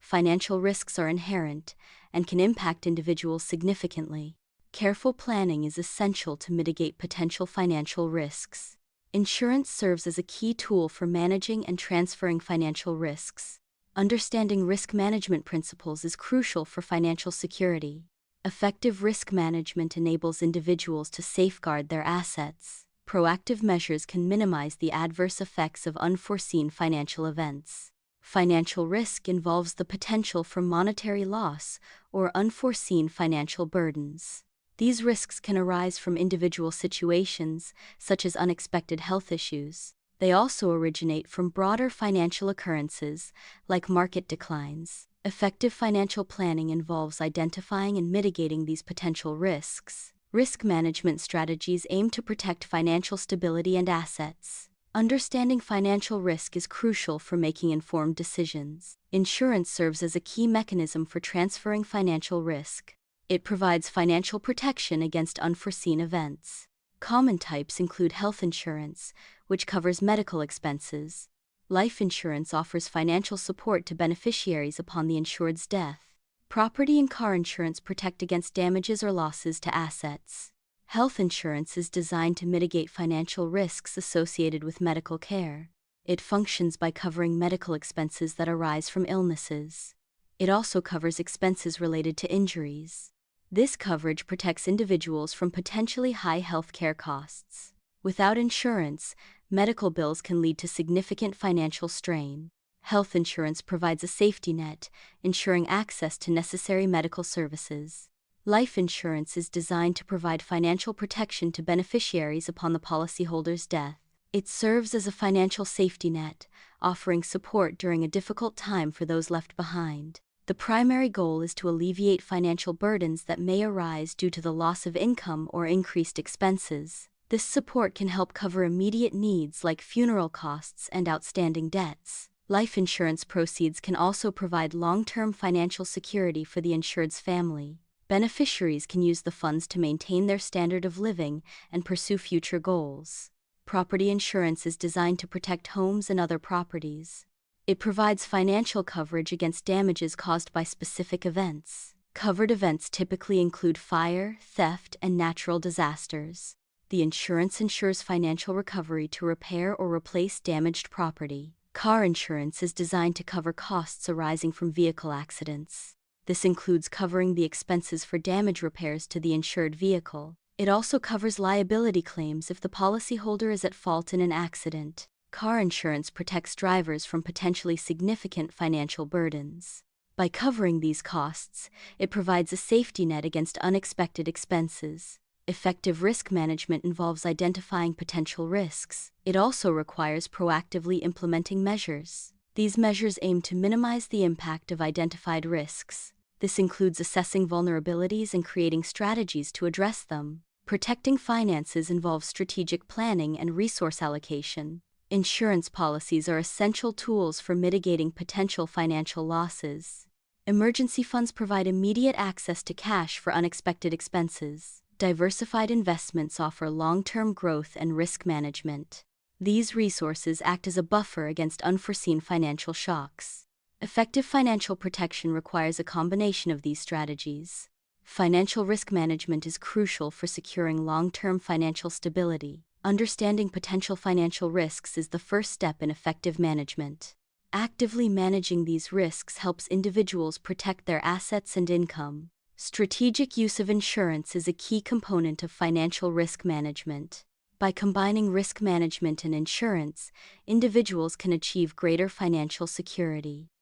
financial risks are inherent and can impact individuals significantly. Careful planning is essential to mitigate potential financial risks. Insurance serves as a key tool for managing and transferring financial risks. Understanding risk management principles is crucial for financial security. Effective risk management enables individuals to safeguard their assets. Proactive measures can minimize the adverse effects of unforeseen financial events. Financial risk involves the potential for monetary loss or unforeseen financial burdens. These risks can arise from individual situations, such as unexpected health issues. They also originate from broader financial occurrences, like market declines. Effective financial planning involves identifying and mitigating these potential risks. Risk management strategies aim to protect financial stability and assets. Understanding financial risk is crucial for making informed decisions. Insurance serves as a key mechanism for transferring financial risk. It provides financial protection against unforeseen events. Common types include health insurance, which covers medical expenses. Life insurance offers financial support to beneficiaries upon the insured's death. Property and car insurance protect against damages or losses to assets. Health insurance is designed to mitigate financial risks associated with medical care. It functions by covering medical expenses that arise from illnesses. It also covers expenses related to injuries. This coverage protects individuals from potentially high healthcare costs. Without insurance, medical bills can lead to significant financial strain. Health insurance provides a safety net, ensuring access to necessary medical services. Life insurance is designed to provide financial protection to beneficiaries upon the policyholder's death. It serves as a financial safety net, offering support during a difficult time for those left behind. The primary goal is to alleviate financial burdens that may arise due to the loss of income or increased expenses. This support can help cover immediate needs like funeral costs and outstanding debts. Life insurance proceeds can also provide long-term financial security for the insured's family. Beneficiaries can use the funds to maintain their standard of living and pursue future goals. Property insurance is designed to protect homes and other properties. It provides financial coverage against damages caused by specific events. Covered events typically include fire, theft, and natural disasters. The insurance ensures financial recovery to repair or replace damaged property. Car insurance is designed to cover costs arising from vehicle accidents. This includes covering the expenses for damage repairs to the insured vehicle. It also covers liability claims if the policyholder is at fault in an accident. Car insurance protects drivers from potentially significant financial burdens. By covering these costs, it provides a safety net against unexpected expenses. Effective risk management involves identifying potential risks. It also requires proactively implementing measures. These measures aim to minimize the impact of identified risks. This includes assessing vulnerabilities and creating strategies to address them. Protecting finances involves strategic planning and resource allocation. Insurance policies are essential tools for mitigating potential financial losses. Emergency funds provide immediate access to cash for unexpected expenses. Diversified investments offer long-term growth and risk management. These resources act as a buffer against unforeseen financial shocks. Effective financial protection requires a combination of these strategies. Financial risk management is crucial for securing long-term financial stability. Understanding potential financial risks is the first step in effective management. Actively managing these risks helps individuals protect their assets and income. Strategic use of insurance is a key component of financial risk management. By combining risk management and insurance, individuals can achieve greater financial security.